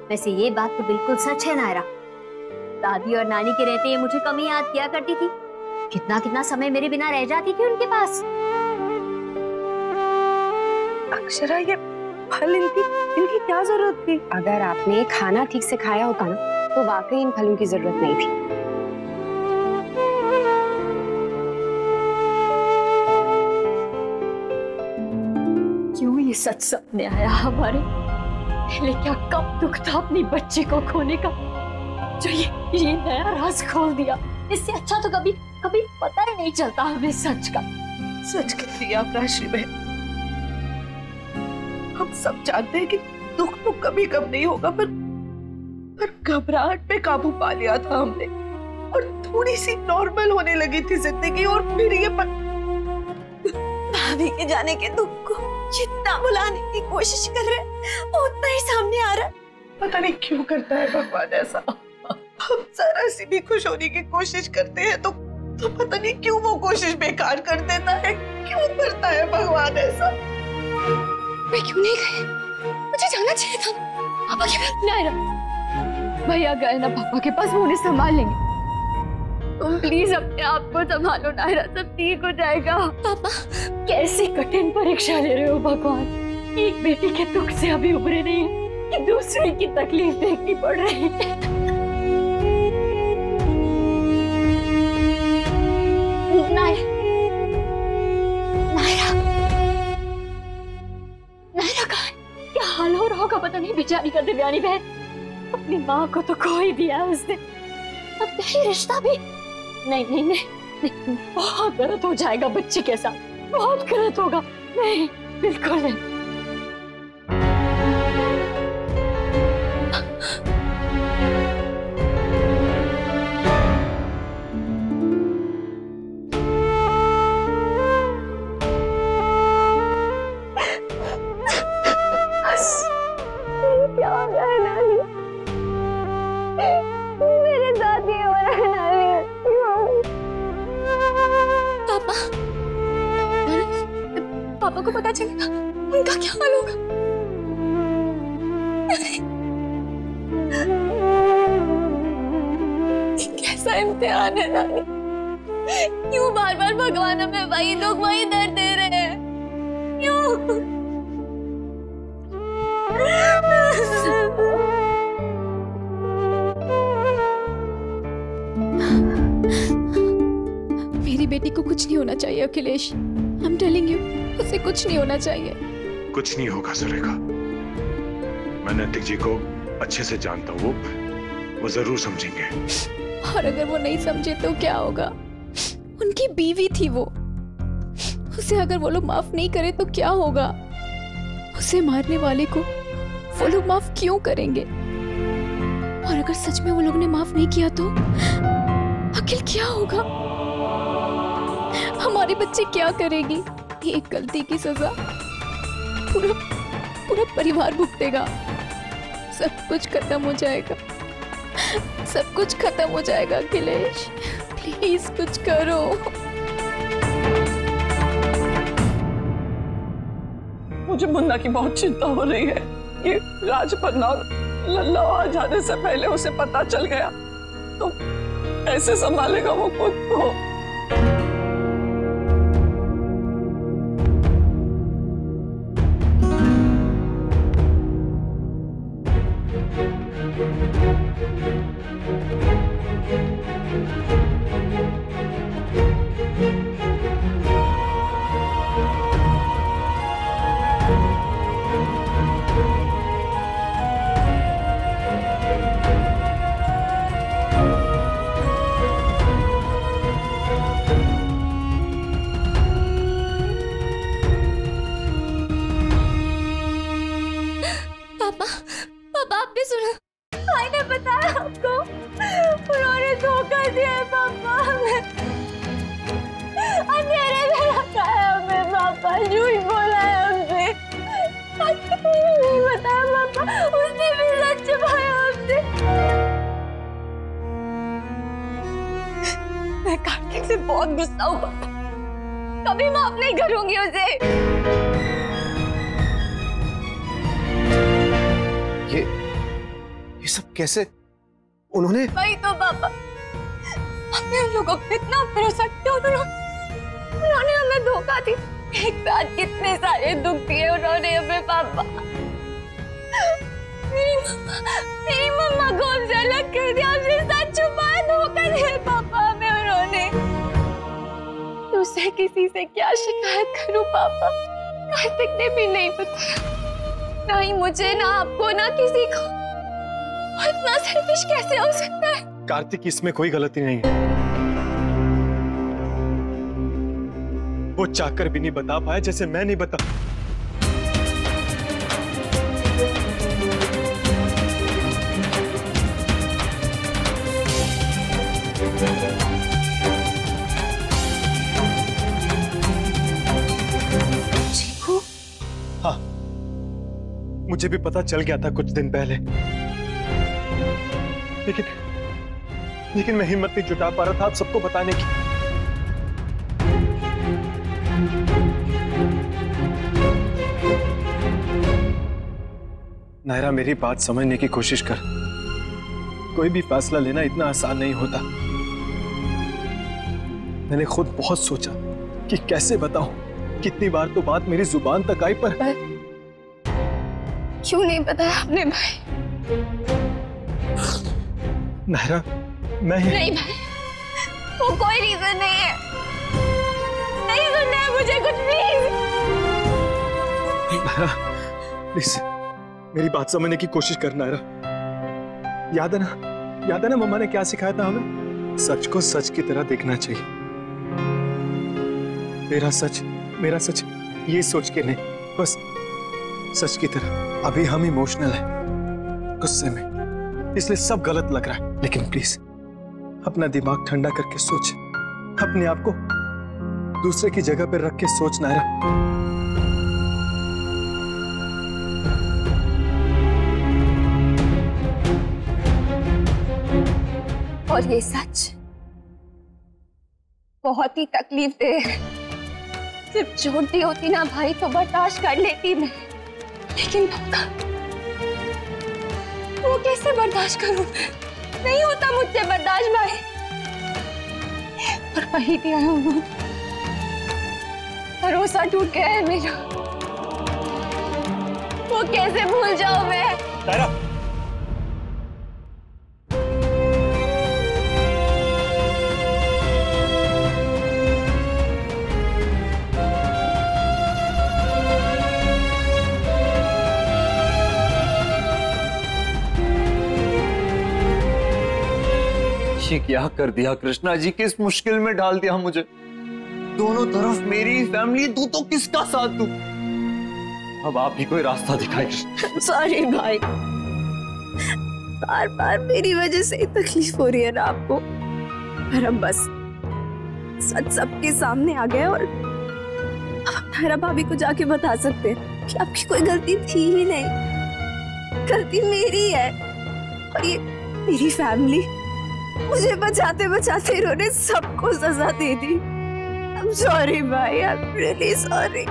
वैसे ये बात तो बिल्कुल सच है नायरा। दादी और नानी के रहते ये मुझे कम ही याद किया करती थी। कितना कितना समय मेरे बिना रह जाती थी उनके पास। अक्षरा, ये फल इनकी क्या जरूरत थी? अगर आपने खाना ठीक से खाया होता ना तो वाकई इन फलों की जरूरत नहीं थी। क्यों ये सच सपने आया हमारे? पहले क्या कब दुख था अपनी बच्ची को खोने का, जो ये नया राज खोल दिया। इससे अच्छा तो कभी कभी पता ही नहीं चलता हमें सच का। सच कह रही है आप राशि बहन। हम सब जानते हैं कि दुख तो कभी कम नहीं होगा, पर घबराहट पे काबू पा लिया था हमने और थोड़ी सी नॉर्मल होने लगी थी जिंदगी, और फिर ये भाभी के जाने के दुख को जितना भुलाने की कोशिश कर रहे उतना ही सामने आ रहा है। पता नहीं क्यों करता है भगवान ऐसा। हम जरा सी भी खुश होने की कोशिश करते हैं तो पता नहीं क्यों वो कोशिश बेकार कर देता है। क्यों करता है भगवान ऐसा? मैं क्यों नहीं गई? मुझे जाना चाहिए था पापा के पास। नायरा, भैया गए ना पापा के पास, वो उन्हें संभाल लेंगे। तुम प्लीज अपने आप को संभालो नायरा, सब ठीक हो जाएगा। पापा, कैसी कठिन परीक्षा ले रहे हो भगवान। एक बेटी के दुख से अभी उभरे नहीं है कि दूसरे की तकलीफ देखनी पड़ रही है। नायरा कहाँ है? क्या हाल हो रहा होगा पता नहीं बेचारी का दिव्यानी बहन। अपनी माँ को तो खो ही दिया उसने, अब यही रिश्ता भी। नहीं नहीं नहीं, नहीं, बहुत गलत हो जाएगा बच्ची के साथ, बहुत गलत होगा। नहीं, बिल्कुल नहीं। पापा को पता चलेगा उनका क्या हाल होगा। कैसा इम्तिहान है नानी, क्यों बार बार भगवान हमें वही दुख वही दर्द दे रहे हैं? क्यों? मेरी बेटी को कुछ नहीं होना चाहिए अखिलेश, I'm telling you, उसे कुछ नहीं होना चाहिए। कुछ नहीं होगा सुरेखा, मैं नैतिक जी को अच्छे से जानता हूँ, वो जरूर समझेंगे। और अगर वो नहीं समझे तो क्या होगा? उनकी बीवी थी वो, उसे अगर वो लोग माफ नहीं करे तो क्या होगा? उसे मारने वाले को वो लोग माफ क्यों करेंगे? और अगर सच में वो लोग ने माफ नहीं किया तो अखिल क्या होगा? हमारी बच्ची क्या करेगी? एक गलती की सजा पूरा परिवार भुगतेगा। सब कुछ खत्म हो जाएगा, सब कुछ खत्म हो जाएगा। अखिलेश प्लीज कुछ करो। मुझे मुन्ना की बहुत चिंता हो रही है। ये राजपन्ना और लल्ला आ जाने से पहले उसे पता चल गया तो ऐसे संभालेगा वो खुद को। पापा आपने सुना? भाई ने बताया आपको? उन्होंने धोखा दिया है पापा हमें, अंधेरे में रखा है हमें पापा, झूठ बोला है हमसे। नहीं बताया पापा, उसने भी सच छुपाया हमसे। मैं कार्तिक से बहुत गुस्सा हूँ पापा, कभी माफ नहीं करूंगी उसे। सब कैसे? उन्होंने? वही तो पापा, हमने उन लोगों पे इतना भरोसा किया, उन्होंने हमें धोखा दी। एक साथ कितने सारे दुख दिए उन्होंने हमें पापा। मेरी मम्मा को हमसे अलग कर दिया, हमसे सच छुपाया, धोखा दिया पापा हमें उन्होंने। दूसरे किसी से क्या शिकायत करूं पापा? कार्तिक ने भी नहीं बताया, ना ही मुझे, ना आपको, ना किसी को। इतना सेल्फिश कैसे हो सकता है? कार्तिक, इसमें कोई गलती नहीं है। वो चाहकर भी नहीं बता पाया, जैसे मैं नहीं बता। चीकू? हाँ, मुझे भी पता चल गया था कुछ दिन पहले, लेकिन मैं हिम्मत नहीं जुटा पा रहा था आप सबको बताने की। नायरा, मेरी बात समझने की कोशिश कर। कोई भी फैसला लेना इतना आसान नहीं होता। मैंने खुद बहुत सोचा कि कैसे बताऊं। कितनी बार तो बात मेरी जुबान तक आई, पर क्यों नहीं बताया आपने भाई? नायरा, मैं नहीं भाई, वो कोई रीजन नहीं है। नहीं सुनना है मुझे कुछ, प्लीज। नायरा, प्लीज मेरी बात समझने की कोशिश कर नायरा। याद है ना मम्मा ने क्या सिखाया था हमें? सच को सच की तरह देखना चाहिए। मेरा सच ये सोच के नहीं, बस सच की तरह। अभी हम इमोशनल हैं, गुस्से में, इसलिए सब गलत लग रहा है। लेकिन प्लीज अपना दिमाग ठंडा करके सोच, अपने आप को दूसरे की जगह पर रख के सोच नायरा। और ये सच बहुत ही तकलीफदेह है। सिर्फ चोट दी होती ना भाई तो बर्दाश्त कर लेती मैं, लेकिन धोखा वो कैसे बर्दाश्त करूं मैं? नहीं होता मुझसे बर्दाश्त भाई। और वही दिया है उन्होंने, भरोसा टूट गया है मेरा, वो कैसे भूल जाऊं मैं? नायरा, ये क्या कर दिया कृष्णा जी, किस मुश्किल में डाल दिया मुझे। दोनों तरफ मेरी फैमिली, तू तो किसका साथ दूं? अब आप ही कोई रास्ता दिखाए कृष्णा। सॉरी भाई, बार बार मेरी वजह से ही तकलीफ हो रही है ना आपको। पर हम बस सच सबके सामने आ गए और अब नायरा भाभी को जाके बता सकते हैं कि आपकी कोई गलती थी ही नहीं, गलती मेरी है। और ये मेरी फैमिली, मुझे बचाते बचाते इन्होंने सबको सजा दे दी। I'm sorry भाई, I'm really sorry।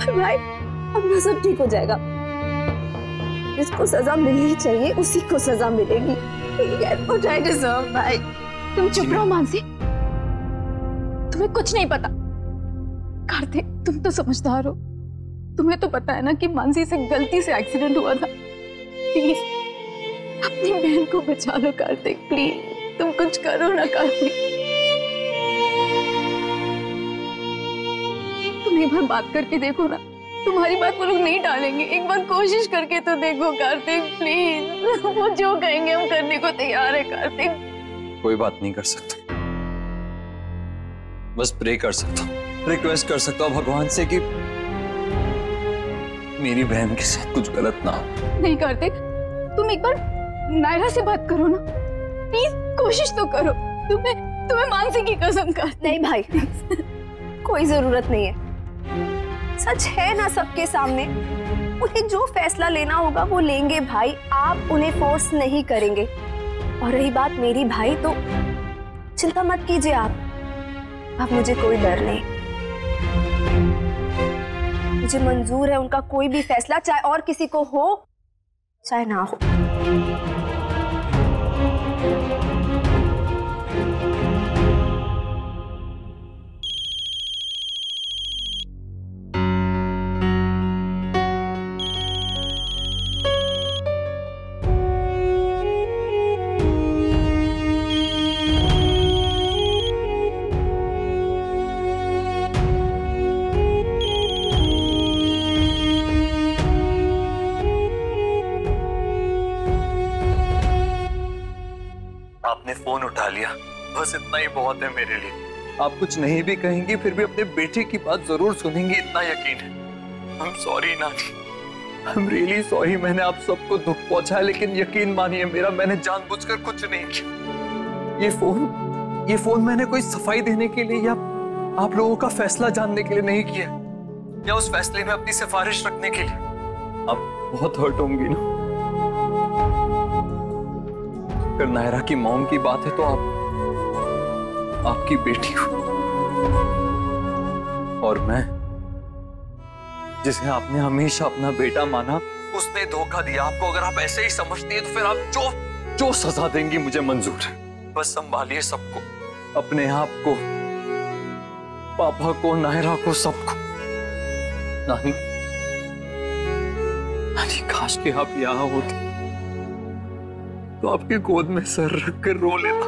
भाई अब ना सब ठीक हो जाएगा। जिसको सजा मिलनी चाहिए उसी को सजा मिलेगी। What I deserve भाई। तुम चुप रहो मानसी, तुम्हें कुछ नहीं पता। कार्तिक, तुम तो समझदार हो, तुम्हें तो पता है ना कि मानसी से गलती से एक्सीडेंट हुआ था। प्लीज अपनी बहन को बचा लो कार्तिक, प्लीज तुम कुछ करो ना कार्तिक। तुम एक बार बात करके देखो ना, तुम्हारी बात वो लोग नहीं टालेंगे। एक बार कोशिश करके तो देखो कार्तिक, प्लीज। वो जो कहेंगे हम करने को तैयार है कार्तिक। कोई बात नहीं कर सकता, बस प्रे कर सकता हूँ, रिक्वेस्ट कर सकता हूँ भगवान से कि मेरी बहन के साथ कुछ गलत ना हो। नहीं कार्तिक, तुम एक बार नायरा से बात करो ना, प्लीज कोशिश तो करो। तुम्हें मानसी की कसम कर। नहीं भाई, कोई जरूरत नहीं है, सच है ना सबके सामने। उन्हें जो फैसला लेना होगा वो लेंगे भाई, आप उन्हें फोर्स नहीं करेंगे। और रही बात मेरी भाई, तो चिंता मत कीजिए आप, मुझे कोई डर नहीं। मुझे मंजूर है उनका कोई भी फैसला, चाहे और किसी को हो चाहे ना हो। आपने फोन उठा लिया, बस इतना ही बहुत है मेरे लिए। आप कुछ नहीं भी कहेंगी फिर भी अपने बेटे की बात जरूर सुनेंगी, इतना यकीन है। I'm sorry नानी, I'm really sorry। मैंने आप सबको दुख पहुंचाया, लेकिन यकीन मानिए मेरा, मैंने जानबूझकर कुछ नहीं किया। ये फोन मैंने कोई सफाई देने के लिए या आप लोगों का फैसला जानने के लिए नहीं किया, या उस फैसले में अपनी सिफारिश रखने के लिए। आप बहुत हर्ट होंगी ना। अगर नायरा की मॉम की बात है तो आपकी बेटी को, और मैं जिसे आपने हमेशा अपना बेटा माना, उसने धोखा दिया आपको। अगर आप ऐसे ही समझती हैं तो फिर आप जो सजा देंगी मुझे मंजूर है। बस संभालिए सबको, अपने आप को, पापा को, नायरा को, सबको। नानी, काश के आप यहां होते तो आपकी गोद में सर रख कर रो लेता।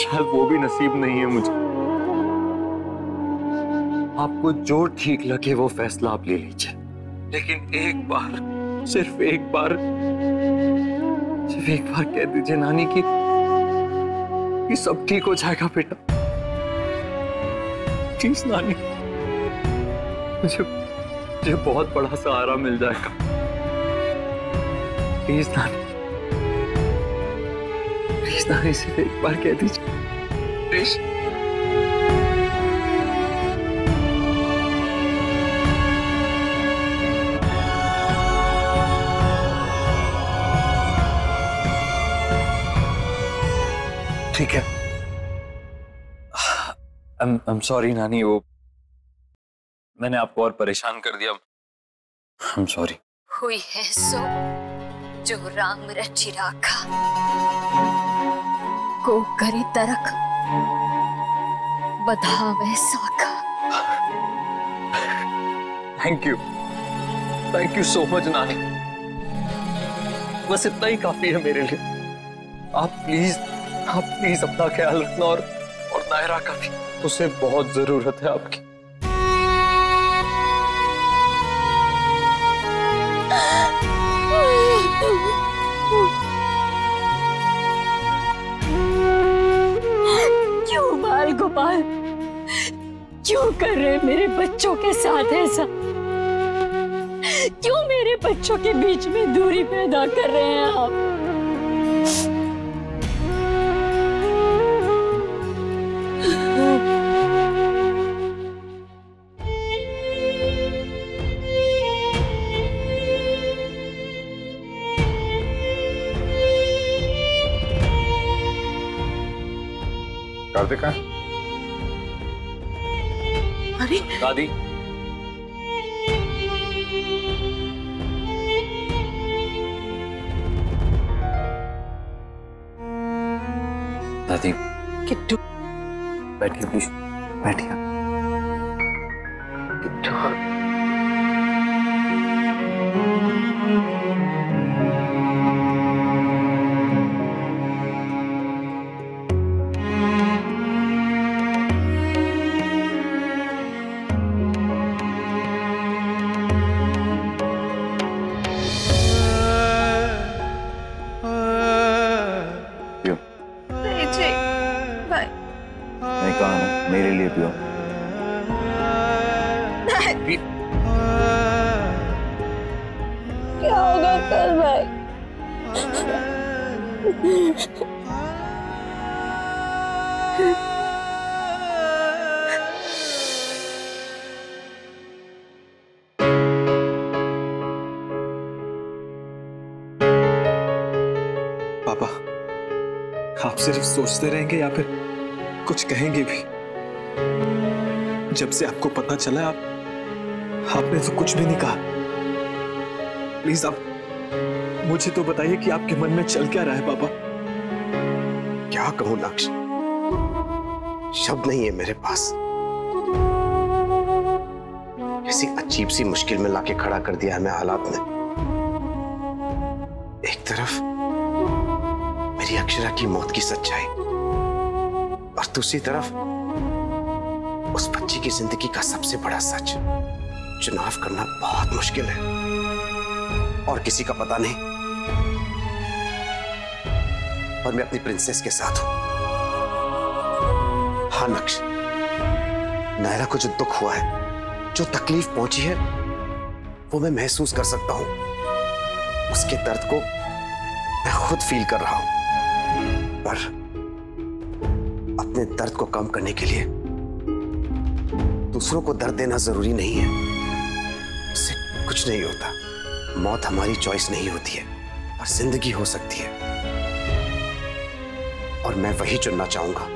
शायद वो भी नसीब नहीं है मुझे। आपको जो ठीक लगे वो फैसला आप ले लीजिए, लेकिन एक बार, सिर्फ एक बार कह दीजिए नानी कि सब ठीक हो जाएगा बेटा। प्लीज नानी, मुझे बहुत बड़ा सहारा मिल जाएगा। प्लीज नानी, सिर्फ एक बार कह दीजिए प्लीज। ठीक है, I'm sorry नानी, वो मैंने आपको और परेशान कर दिया। I'm sorry। हुई है सो जो राम रचि राखा, को करे तरक बधावे साखा। थैंक यू सो मच नानी। बस इतना ही काफी है मेरे लिए। आप प्लीज अपना ख्याल रखना, और नायरा का भी, उसे बहुत जरूरत है आपकी। क्यों बाल गोपाल, क्यों कर रहे मेरे बच्चों के साथ ऐसा? क्यों मेरे बच्चों के बीच में दूरी पैदा कर रहे हैं आप? कार्तिका, अरे दादी, किट्टू, बैठिए प्लीज, बैठिए। मेरे लिए पियो। क्या होगा कल भाई? पापा, आप सिर्फ सोचते रहेंगे या फिर कुछ कहेंगे भी? जब से आपको पता चला आपने तो कुछ भी नहीं कहा। प्लीज आप मुझे तो बताइए कि आपके मन में चल क्या रहा है पापा? क्या कहूं लक्ष्य, शब्द नहीं है मेरे पास। किसी अजीब सी मुश्किल में लाके खड़ा कर दिया हमें हालात ने। एक तरफ मेरी अक्षरा की मौत की सच्चाई और दूसरी तरफ उस बच्ची की जिंदगी का सबसे बड़ा सच। चुनाव करना बहुत मुश्किल है और किसी का पता नहीं और मैं अपनी प्रिंसेस के साथ हूं। हाँ नक्श, नायरा को जो दुख हुआ है, जो तकलीफ पहुंची है, वो मैं महसूस कर सकता हूं। उसके दर्द को मैं खुद फील कर रहा हूं, पर अपने दर्द को कम करने के लिए दूसरों को दर्द देना जरूरी नहीं है। उससे कुछ नहीं होता। मौत हमारी चॉइस नहीं होती है, पर जिंदगी हो सकती है, और मैं वही चुनना चाहूंगा।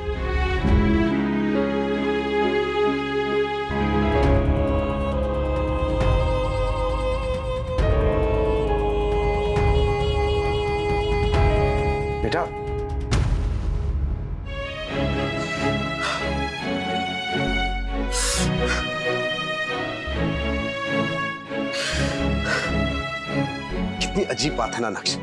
बेटा, कितनी अजीब बात है ना नक्श।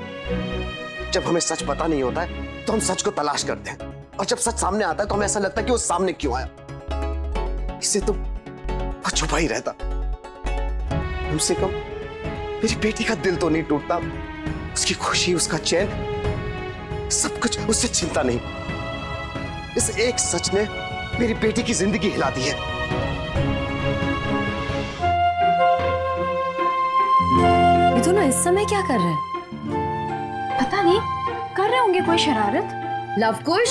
जब हमें सच पता नहीं होता है तो हम सच को तलाश करते हैं, और जब सच सामने आता है तो हमें ऐसा लगता है कि वो सामने क्यों आया। इससे तो वो छुपा ही रहता। हमसे कम मेरी बेटी का दिल तो नहीं टूटता, उसकी खुशी, उसका चैन, सब कुछ उससे चिंता नहीं। इस एक सच ने मेरी बेटी की जिंदगी हिला दी है। ये तो ना इस समय क्या कर रहे हैं? पता नहीं, कर रहे होंगे कोई शरारत। लव कुश,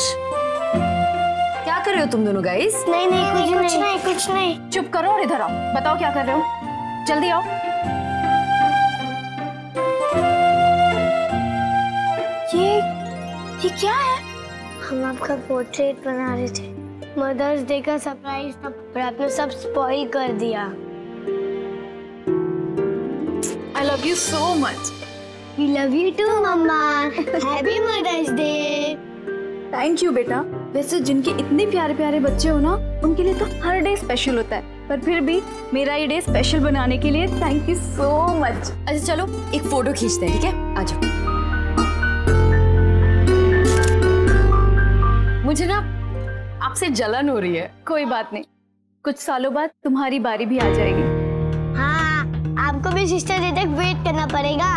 क्या कर रहे हो तुम दोनों गाइस? नहीं कुछ नहीं। चुप करो और इधर आओ, बताओ क्या कर रहे हो, जल्दी आओ। ये क्या है? हम आपका पोर्ट्रेट बना रहे थे, मदर्स डे का सरप्राइज था, पर आपने सब स्पॉइल कर दिया। I love you so much. We love you too, mamma. Happy Mother's Day। Thank you बेटा। वैसे जिनके इतने प्यारे प्यारे बच्चे हो ना, उनके लिए तो हर डे स्पेशल होता है, पर फिर भी मेरा ये डे स्पेशल बनाने के लिए थैंक यू सो मच। अच्छा चलो एक फोटो खींचते हैं, ठीक है? आ जाओ। मुझे ना आपसे जलन हो रही है। कोई बात नहीं, कुछ सालों बाद तुम्हारी बारी भी आ जाएगी। हाँ, आपको भी सिस्टर डे तक वेट करना पड़ेगा।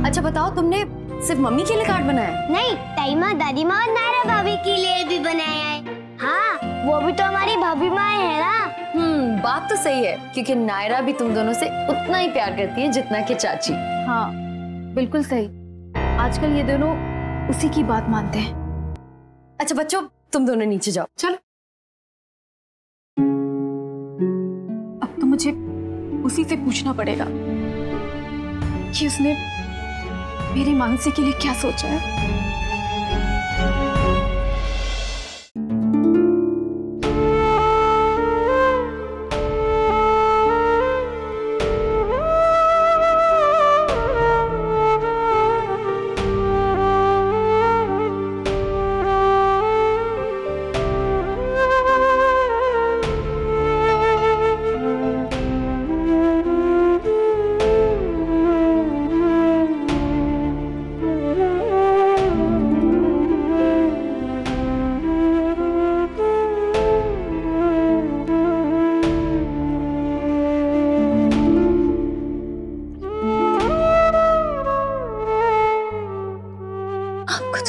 अच्छा बताओ, तुमने सिर्फ मम्मी के लिए कार्ड बनाया है? नहीं, ताई माँ, दादी माँ और नायरा भाभी के लिए भी बनाया है। हाँ, वो भी तो हमारी भाभी माँ है ना। बात तो सही है, क्योंकि नायरा भी तुम दोनों से उतना ही प्यार करती है जितना कि चाची। हाँ बिल्कुल सही, आजकल ये दोनों उसी की बात मानते हैं। अच्छा बच्चों, तुम दोनों नीचे जाओ। चलो। अब तो मुझे उसी से पूछना पड़ेगा कि उसने मेरी मानसी के लिए क्या सोचा है।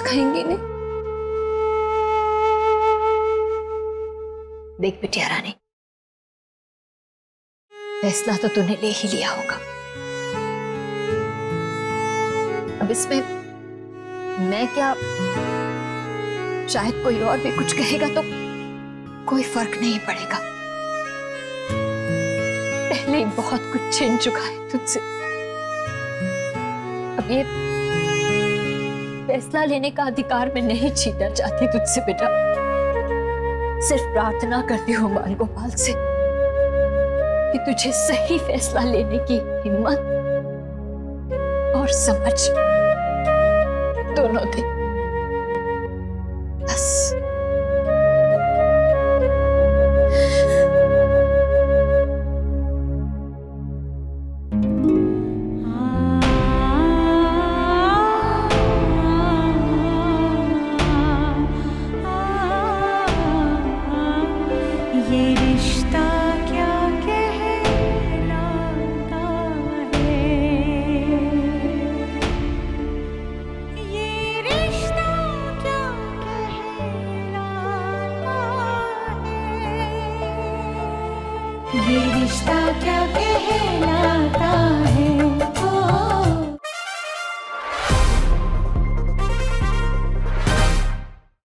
कहेंगी नहीं? देख बिटिया रानी, फैसला तो तूने ले ही लिया होगा। अब इसमें मैं क्या, शायद कोई और भी कुछ कहेगा तो कोई फर्क नहीं पड़ेगा। पहले ही बहुत कुछ छीन चुका है तुझसे। अब ये फैसला लेने का अधिकार मैं नहीं छीनना चाहती तुझसे बेटा। सिर्फ प्रार्थना करती हूँ बाल गोपाल से कि तुझे सही फैसला लेने की हिम्मत और समझ दोनों दे, बस। रिश्ता ये रिश्ता क्या कहलाता है।